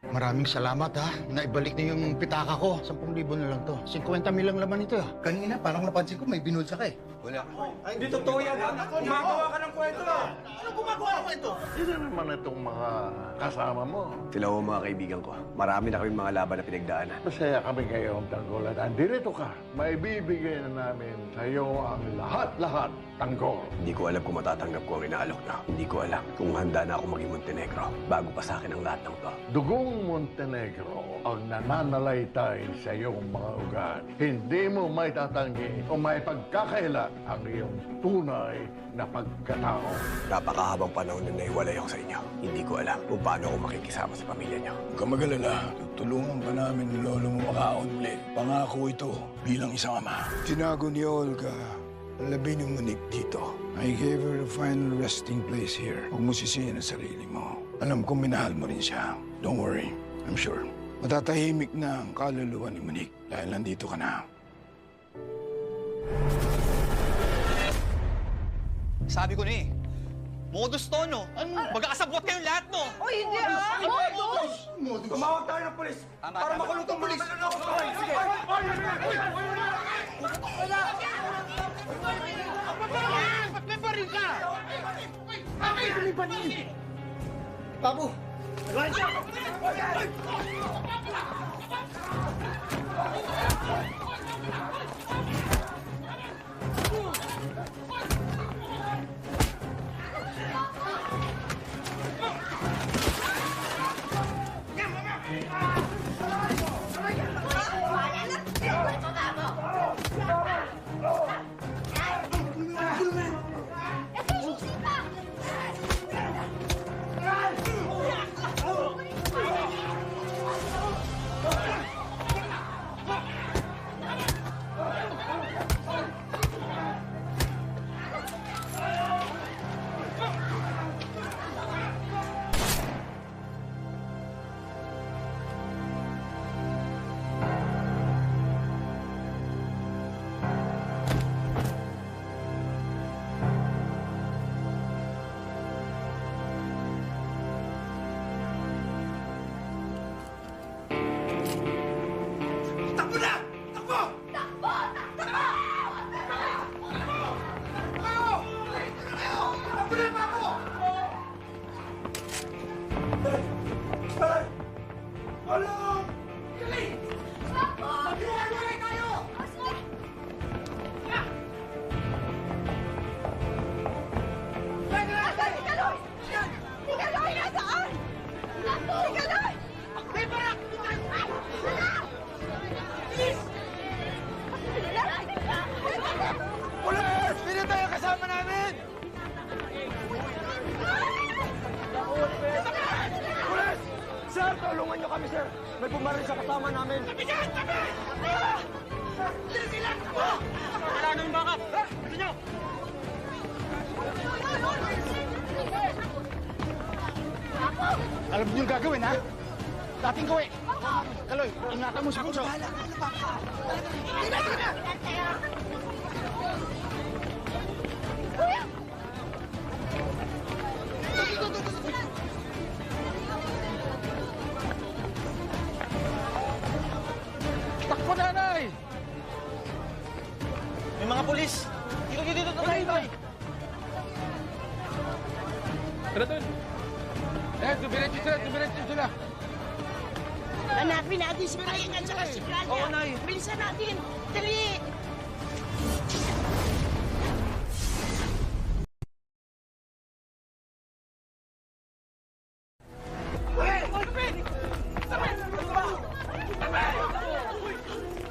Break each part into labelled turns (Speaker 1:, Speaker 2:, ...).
Speaker 1: Maraming salamat ha. Naibalik na yung pitaka ko. 10,000 na lang to. 50 mil lang laman ito ha. Kanina parang napansin ko may binulsa ka eh.
Speaker 2: Wala.
Speaker 3: Hindi totoo yan, ha? Gumagawa ka ng kwento, ha?
Speaker 1: Ano gumagawa ng kwento?
Speaker 4: Sino naman itong mga kasama mo?
Speaker 2: Sila ho mga kaibigan ko. Marami na kaming mga laban na pinagdaanan.
Speaker 4: Masaya kami ngayong tanggol at andito ka. Maibibigay na namin sa iyo ang lahat-lahat tanggol.
Speaker 2: Hindi ko alam kung matatanggap ko ang inaalok na. Hindi ko alam kung handa na ako maging Montenegro bago pa sa akin ang lahat ng to.
Speaker 4: Dugong Montenegro ang nananalaytay sa iyong mga ugat. Hindi mo may tatanggi o may pagkakailan ang iyong tunay na pagkatao.
Speaker 2: Napakahabang panahon na naiwalay ako sa inyo. Hindi ko alam kung paano ako makikisama sa pamilya niyo.
Speaker 5: Huwag ka mag-alala. Tutulungan pa namin ni Lolo mo makaon ulit. Pangako ito bilang isang ama. Tinago ni Olga ang labi ni Monique dito. I gave her a final resting place here. Huwag mo sisihin ang sarili mo. Alam kong minahal mo rin siya. Don't worry. I'm sure. Matatahimik na ang kaluluwa ni Monique dahil nandito ka na.
Speaker 6: Sabi ko na eh, modus to, no? Magkakasabot kayong lahat, no?
Speaker 3: O, hindi, ha? Modus! Tumawag tayo ng polis para makulong tong polis. Sige!
Speaker 1: Ba't may baril ka? Bakit may baril? Babu!
Speaker 3: Takbo na! Takbo! Pulis! Sino tayo kasama namin? Pulis! Sir, tulungan niyo kami, sir. May pumaril sa kasama namin. Tabi dyan! Tabi! Sila! Wala na yung backup! Ito niyo!
Speaker 1: Alam niyo yung gagawin ha? Dating gawin. Kaloy, ingatan mo si Bunso. Takbo, nanay!
Speaker 6: May mga polis! Dito, tayo!
Speaker 4: Tara doon! Dumiretso sila!
Speaker 7: Hanapin natin si Brian at saka si Claudia.
Speaker 6: Oo, Nay.
Speaker 7: Bilisan natin. Dali!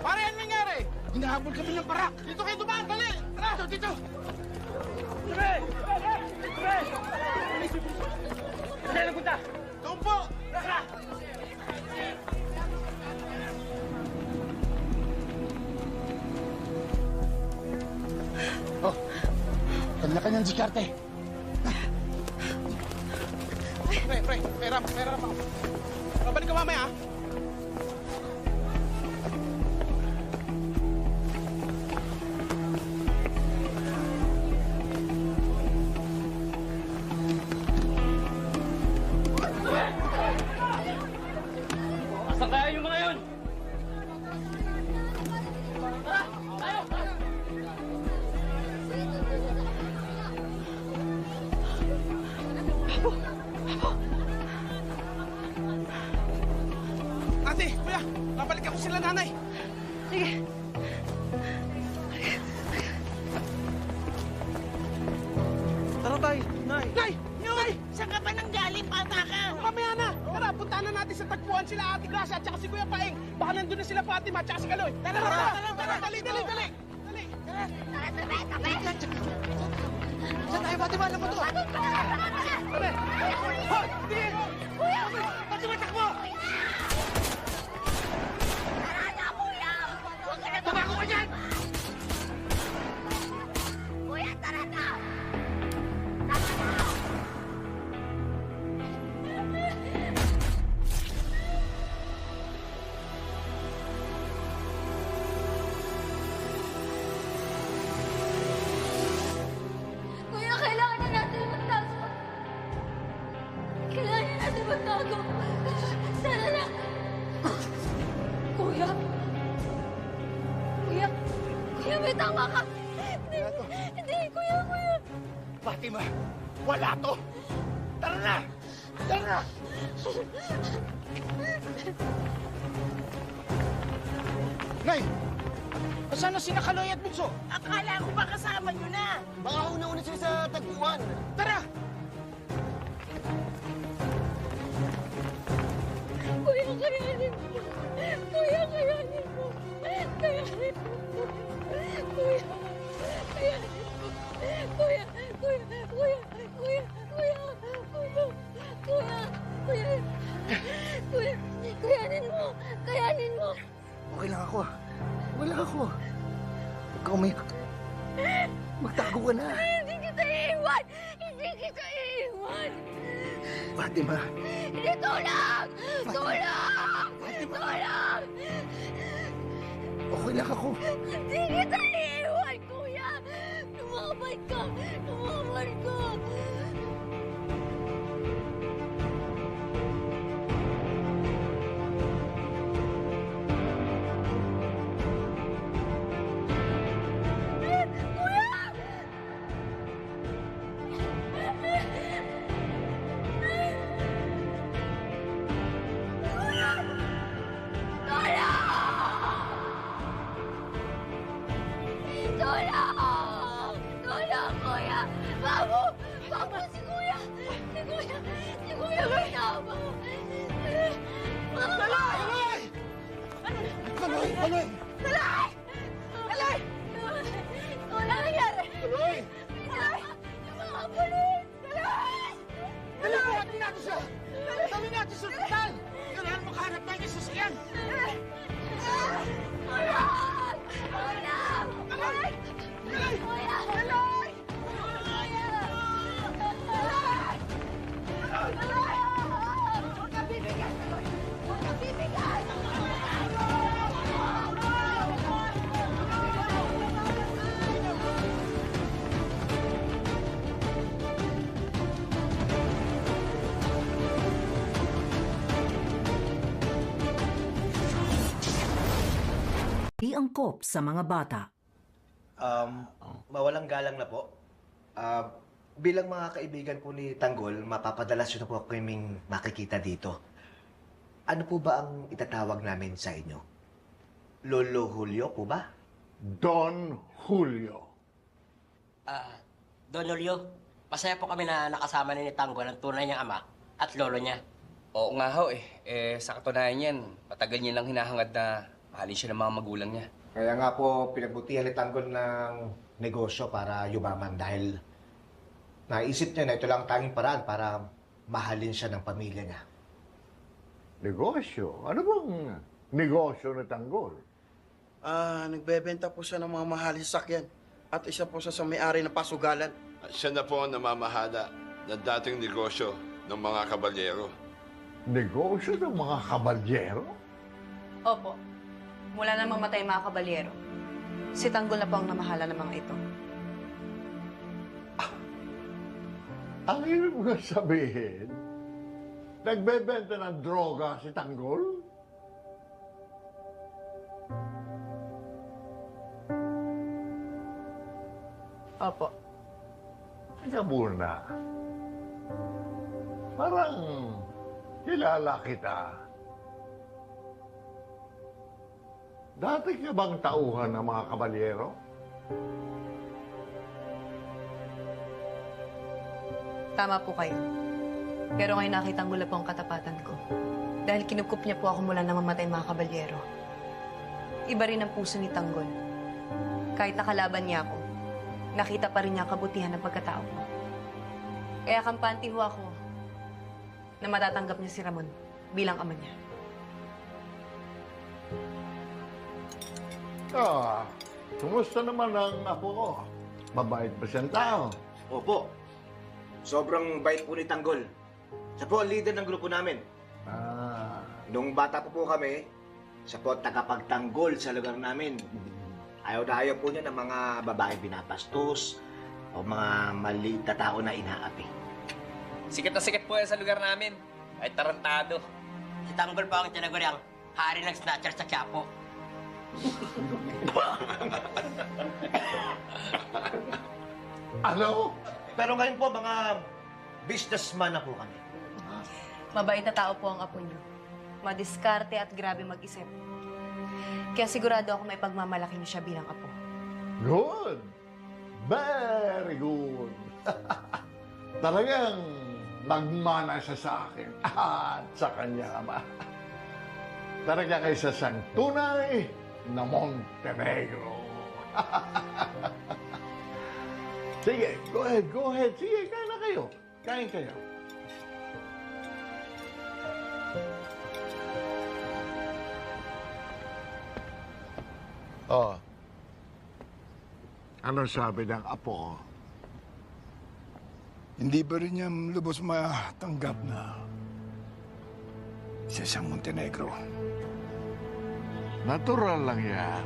Speaker 1: Pare, ano nangyari? Hinahabol kami ng parak. Dito kayo dumaan, dali! Tara, dito!
Speaker 3: Saan nagpunta?
Speaker 1: Doon po! Oh, kanya-kanyang diskarte. Pre, pera ako. Babalik ka mamaya, ha?
Speaker 3: Ate, kuya, babalik ako sila nanay.
Speaker 7: Sige.
Speaker 3: Tara tayo, nay. Nay! Nay!
Speaker 7: Saan ka ba nang galing, bata ka?
Speaker 3: Mamaya na! Tara, puntahan na natin sa tagpuan sila Ate Gracia at saka si Kuya Paeng. Baka nandun na sila Fatima at saka si Kaloy. Tara, dali! Dali!
Speaker 1: Saan tayo, Fatima? Alam mo to?
Speaker 3: Tara! Hoy! Tingin! Kuya! Fatima, takbo!
Speaker 7: Tumago ka dyan! Kuya, tara na! Tara na!
Speaker 8: Kuya, kailangan na natin magtago. Kailangan na natin magtago. Sana lang. Kuya. Kuya. Kuya, may tama ka. Hindi, kuya.
Speaker 1: Fatima, wala to! Tara na! Tara na! Nay! Saan na sina Kaloy at Bunso?
Speaker 7: Akala ko ba kasama nyo na?
Speaker 1: Baka una-una sila sa tagpuan.
Speaker 3: Tara!
Speaker 8: Kuya, kayanin mo. Kuya, kayanin mo. Kayanin mo. Kuya. Kayanin mo. Kuya. Kayanin mo. Kayanin mo.
Speaker 1: Okay lang ako. Wala ako. Huwag ka umiyak. Magtago ka na.
Speaker 8: Hindi kita iiwan. Hindi kita iiwan.
Speaker 1: Fatima,
Speaker 8: Hindi, tulong! Tulong! Tulong!
Speaker 1: okay lang ako.
Speaker 8: Hindi kita iiwan, kuya! Lumabay ka! Lumabay ka! Tulong! Tulong, kuya! Bago! Bago si kuya! Si kuya! Si kuya may tama!
Speaker 3: Kaloy!
Speaker 1: Kaloy! Kaloy!
Speaker 8: Talay! Talay! Wala nangyari!
Speaker 3: Kaloy!
Speaker 8: Talay! Yung mga pulis! Talay!
Speaker 3: Dali, buhatin natin siya! Dali natin sa ospital! Kailangan makahanap tayo ng sasakyan!
Speaker 8: Tulong! Tulong!
Speaker 3: Kaloy! Kaloy!
Speaker 8: Kuya!
Speaker 3: Kaloy!
Speaker 8: Kuya! Talay! Huwag ka bibigyan! Huwag ka bibigyan!
Speaker 9: Di angkop sa mga bata.
Speaker 10: Mawalang galang na po. Bilang mga kaibigan po ni Tanggol, mapapadalas yun na po kaming makikita dito. Ano po ba ang itatawag namin sa inyo? Lolo Julio po ba?
Speaker 4: Don Julio.
Speaker 11: Don Julio, masaya po kami na nakasama ni Tanggol ang tunay niyang ama at lolo niya.
Speaker 12: Oo nga ho eh. Sa katunayan yan, matagal niya lang hinahangad na mahalin siya ng mga magulang niya.
Speaker 10: Kaya nga po, pinagbutihan ni Tanggol ng negosyo para yumaman dahil naisip niya na ito lang ang tanging paraan para mahalin siya ng pamilya niya.
Speaker 4: Negosyo? Ano bang negosyo na Tanggol?
Speaker 3: Nagbebenta po siya ng mga mahaling sasakyan. At isa po siya sa may-ari ng pasugalan.
Speaker 13: Siya na po ang namamahala ng dating negosyo ng mga kabalyero.
Speaker 4: Negosyo ng mga kabalyero?
Speaker 14: Opo. Mula na mamatay mga kabalyero, si Tanggol na po ang namahala ng mga ito.
Speaker 4: Ang ibig mo na sabihin, nagbebenta ng droga si Tanggol?
Speaker 14: Opo.
Speaker 4: Teka muna. Parang kilala kita. Dati ka bang tauhan ng mga kabalyero?
Speaker 14: Tama po kayo. Pero ngayon nakitanggol na po ang katapatan ko. Dahil kinukup niya po ako mula na mamatay mga kabalyero. Iba rin ang puso ni Tanggol. Kahit nakalaban niya ako, nakita pa rin niya ang kabutihan ng pagkatao ko. Kaya kampante ho ako na matatanggap niya si Ramon bilang ama niya.
Speaker 4: Kumusta naman ang apo ko? Mabait ba siyang tao?
Speaker 10: Opo. Sobrang bait po ni Tanggol. Siya po ang leader ng grupo namin. Nung bata po kami, siya po ang tagapagtanggol sa lugar namin. Ayaw na ayaw po niya ng mga babae binapastos o mga maliit na tao na inaapi.
Speaker 12: Sikat na sikat po yan sa lugar namin. Ay tarantado.
Speaker 11: Si Tanggol pa ang tinaguriang hari ng snatcher sa Quiapo.
Speaker 4: Ano?
Speaker 10: Pero ngayon po, mga businessman na po kami.
Speaker 14: Mabait na tao po ang apo niyo. Madiskarte at grabe mag-isip. Kaya sigurado ako may pagmamalaki niyo siya bilang apo.
Speaker 4: Good. Very good. Talagang nagmana siya sa akin at sa kanya ama. Talagang isa siyang tunay na Montenegro. Sige, go ahead. Sige, kain na kayo. Kain kayo. Oh. Ano sabi ng apo?
Speaker 5: Hindi ba rin niya lubos matanggap na siya siyang Montenegro?
Speaker 4: Natural lang yan.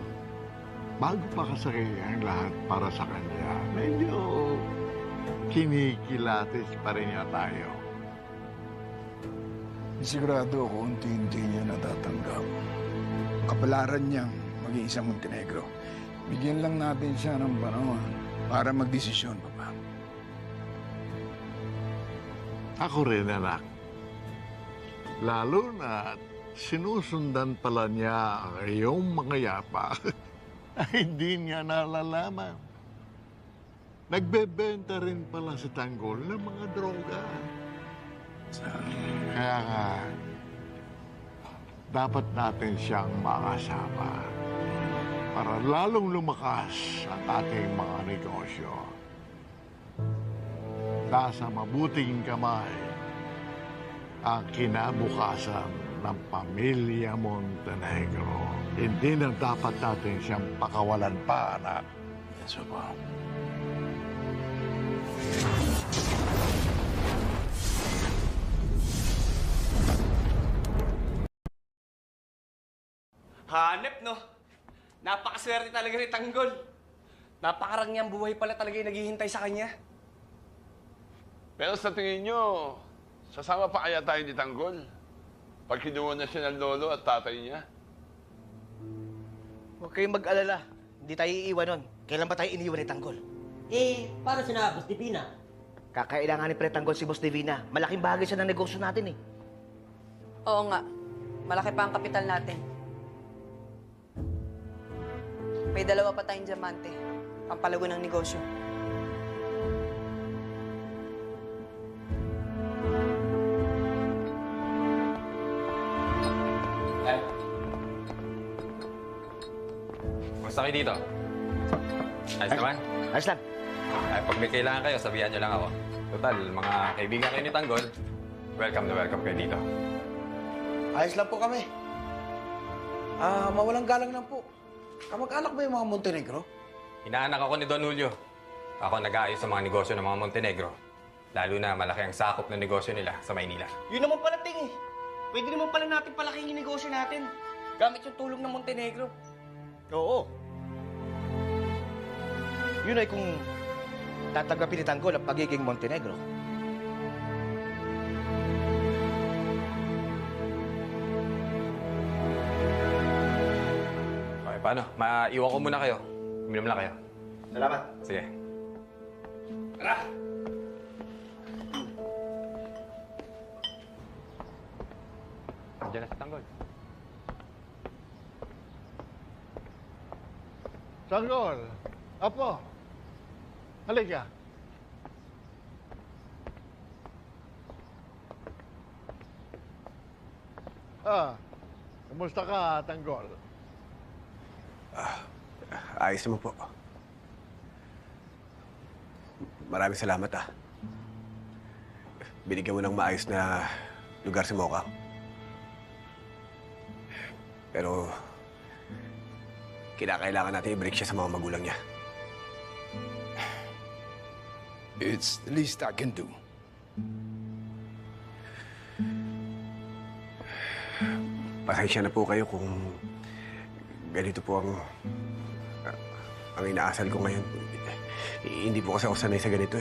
Speaker 4: Bago pa kasakay ang lahat para sa kanya, medyo kinikilatis pa rin niya tayo.
Speaker 5: Sigurado ako unti-unti niya natatanggap. Kapalaran niyang maging isang Montenegro. Bigyan lang natin siya ng panahon para magdesisyon, Papa.
Speaker 4: Ako rin, anak. Lalo na sinusundan pala niya ang iyong mga yapa. Ay, hindi niya nalalaman. Nagbebenta rin pala si Tanggol ng mga droga. Kaya nga, dapat natin siyang makasama para lalong lumakas ang ating mga negosyo. Nasa mabuting kamay ang kinabukasan ng pamilya Montenegro. Hindi na dapat natin siyang pakawalan pa, anak.
Speaker 5: Yes, Papa.
Speaker 12: Hanep, no? Napakaswerte talaga ni Tanggol. Napakarangyang buhay pala talaga yung naghihintay sa kanya.
Speaker 13: Pero sa tingin nyo, sasama pa kaya tayo ni Tanggol? Pag kinuha na siya ng lolo at tatay niya?
Speaker 10: Huwag kayong mag-alala. Hindi tayo iiwan nun. Kailan ba tayo iniwan ni Tanggol?
Speaker 11: Paano sina Boss Divina?
Speaker 10: Kakailanganin pa ni Tanggol si Boss Divina. Malaking bahagi siya ng negosyo natin eh.
Speaker 14: Oo nga. Malaki pa ang kapital natin. May 2 pa tayong diamante. Pampalago ng negosyo.
Speaker 15: Ay. Kumusta kayo dito? Ayos naman?
Speaker 10: Ayos lang.
Speaker 15: Ay, pag may kailangan kayo, sabihan nyo lang ako. Total, mga kaibigan kayo ni Tanggol, welcome na welcome kayo dito.
Speaker 3: Ayos lang po kami. Mawalang galang lang po. Kamag-anak ba yung mga Montenegro?
Speaker 15: Inaanak ako ni Don Julio. Ako nag-aayos sa mga negosyo ng mga Montenegro. Lalo na malaki ang sakop ng negosyo nila sa Maynila.
Speaker 12: Yun naman pala, Ting eh. Pwede naman pala natin palaking yung negosyo natin. Gamit yung tulong ng Montenegro.
Speaker 10: Oo. Yun ay kung tatanggapin ni Tanggol ang pagiging Montenegro.
Speaker 15: Okay, paano? Maiwan ko muna kayo. Uminom lang kayo.
Speaker 10: Salamat.
Speaker 15: Sige.
Speaker 12: Tara!
Speaker 15: Andiyan na si Tanggol.
Speaker 4: Tanggol! Apo! Halika! Kumusta ka, Tanggol?
Speaker 2: Ayos naman po. Maraming salamat, Binigyan mo ng maayos na lugar si Mocha. Pero, kinakailangan natin i-break siya sa mga magulang niya.
Speaker 5: It's the least I can do.
Speaker 2: Pasensya na po kayo kung ganito po ang inaasal ko ngayon. Hindi po kasi ako sanay sa ganito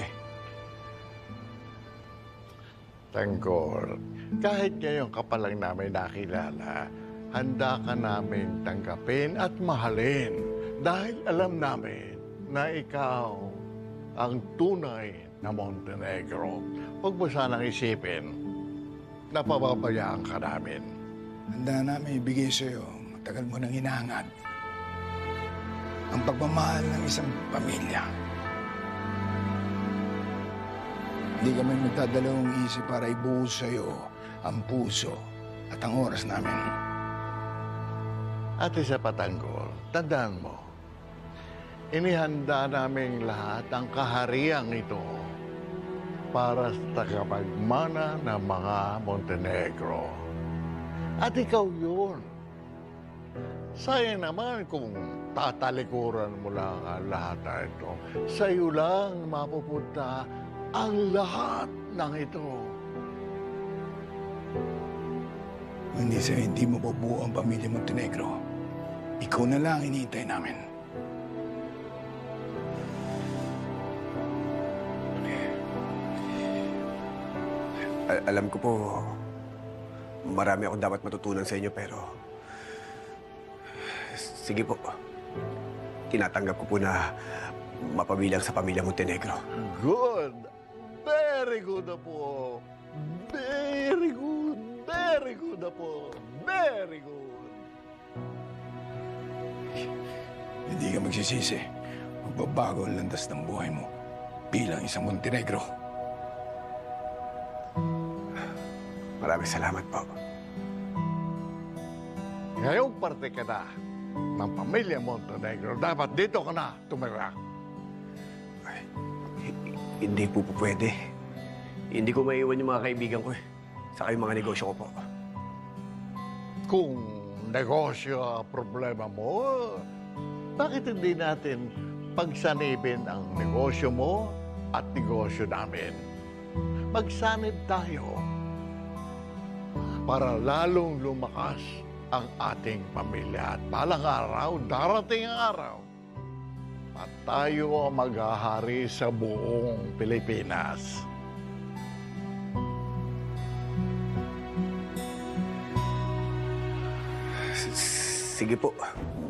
Speaker 4: Tanggol, kahit ngayon ka pa lang namin nakilala, handa ka namin tanggapin at mahalin dahil alam namin na ikaw ang tunay na Montenegro. Huwag mo sanang isipin na pababayaan ka namin.
Speaker 5: Handa namin ibigay sa'yo, matagal mo nang hinahangad, ang pagmamahal ng isang pamilya. Hindi kami magdadalawang isip para ibuhos sa'yo ang puso at ang oras namin.
Speaker 4: At isa pa, Tanggol, tandaan mo, inihanda naming lahat ang kahariang ito para sa tagapagmana ng mga Montenegro. At ikaw yun. Sayang naman kung tatalikuran mo lang ang lahat na ito. Sa'yo lang mapupunta ang lahat ng ito.
Speaker 5: Hindi sa'yo, hindi mo bubuo ang pamilya Montenegro. Ikaw na lang hinihintay namin.
Speaker 2: Alam ko po, marami akong dapat matutunan sa inyo, pero sige po. Tinatanggap ko po na mapabilang sa pamilya Montenegro.
Speaker 4: Good! Very good na po! Very good! Very good na po! Very good!
Speaker 5: Hindi ka magsisisi. Magbabago ang landas ng buhay mo bilang isang Montenegro.
Speaker 2: Maraming salamat po.
Speaker 4: Ngayong parte ka na ng pamilya Montenegro, dapat dito ka na tumira.
Speaker 2: Hindi po pwede. Hindi ko maiwan yung mga kaibigan ko saka yung mga negosyo ko po.
Speaker 4: Kung negosyo ang problema mo, bakit hindi natin pagsanibin ang negosyo mo at negosyo namin? Magsanib tayo para lalong lumakas ang ating pamilya. At balang araw, darating ang araw, at tayo ang maghahari sa buong Pilipinas.
Speaker 2: Sige po.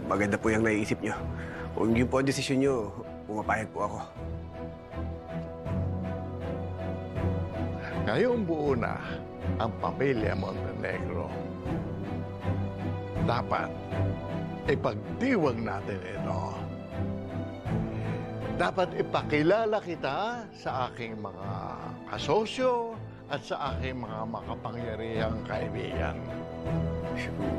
Speaker 2: Maganda po yung naiisip nyo. Kung yun po ang desisyon nyo, pumapayag po ako.
Speaker 4: Ngayong buo na ang pamilya Montenegro. Dapat ipagdiwang natin ito. Dapat ipakilala kita sa aking mga kasosyo at sa aking mga makapangyarihang kaibigan.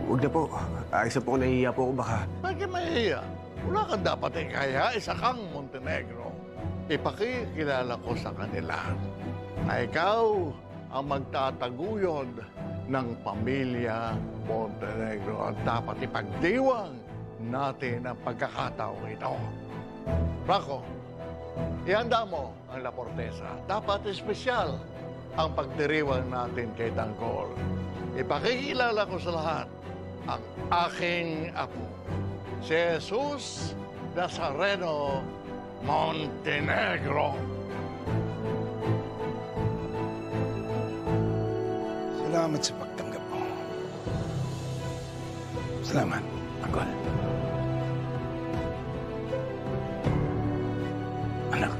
Speaker 2: Huwag na po. Ayos na po kung nahihiya po ako baka.
Speaker 4: Bakit mahihiya? Wala kang dapat ikaya, isa kang Montenegro. Ipakikilala ko sa kanila na ikaw ang magtataguyod ng pamilya Montenegro at dapat ipagdiwang natin ang pagkakataong ito. Franco, ihanda mo ang La Portesa. Dapat espesyal ang pagdiriwang natin kay Tanggol. Ipakikilala ko sa lahat ang aking apo, si Jesus Nazareno Montenegro.
Speaker 5: Salamat sa pagtanggap mo. Salamat, Tanggol. Anak.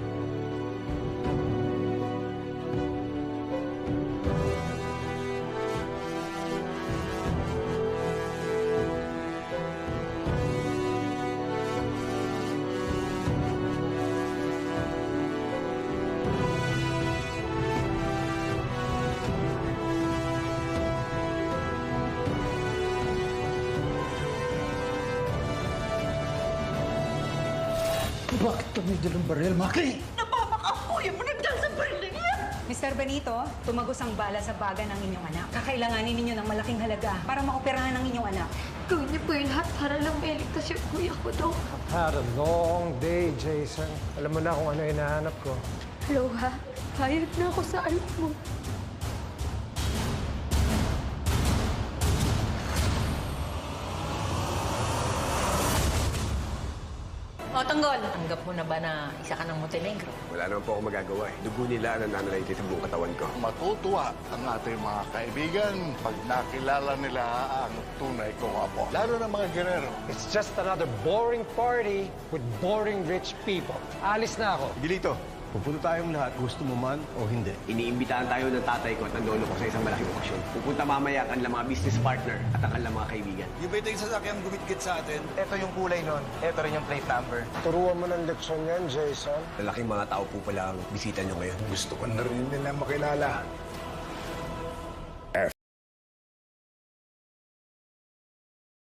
Speaker 1: Bakit kami dalang baril, Maki?
Speaker 7: Napapak ang kuya mo nagdal sa baril niya!
Speaker 16: Mr. Benito, tumagos ang bala sa baga ng inyong anak. Kakailanganin ninyo ng malaking halaga para maoperahan ang inyong anak.
Speaker 8: Gawin niyo po yung lahat para lang mailigtas yung kuya ko, Dok.
Speaker 17: Had a long day, Jason. Alam mo na kung ano hinahanap ko.
Speaker 8: Hello, ha? Payag na ako sa alam mo.
Speaker 7: O, Tanggol, tanggap mo na ba na isa ka ng Montenegro?
Speaker 2: Wala naman po ako magagawa eh. Dugo nila ang nananalay sa buong katawan ko.
Speaker 4: Matutuwa ang ating mga kaibigan pag nakilala nila ang tunay kong apo. Lalo na mga Guerrero.
Speaker 17: It's just another boring party with boring rich people. Alis na ako.
Speaker 2: Gilito, pupunta tayong lahat, gusto mo man o hindi. Iniimbitahan tayo ng tatay ko at ng lolo ko sa isang malaking okasyon. Pupunta mamaya ang kanilang mga business partner at ang kanilang mga kaibigan.
Speaker 6: Yung ba ito yung sasakyang gumit-git sa atin? Ito yung kulay nun. Ito rin yung plate number.
Speaker 17: Turuan mo ng leksyon yan, Jason.
Speaker 2: Lalaking mga tao po pala ang bisita nyo ngayon.
Speaker 5: Gusto ko na rin nila makilala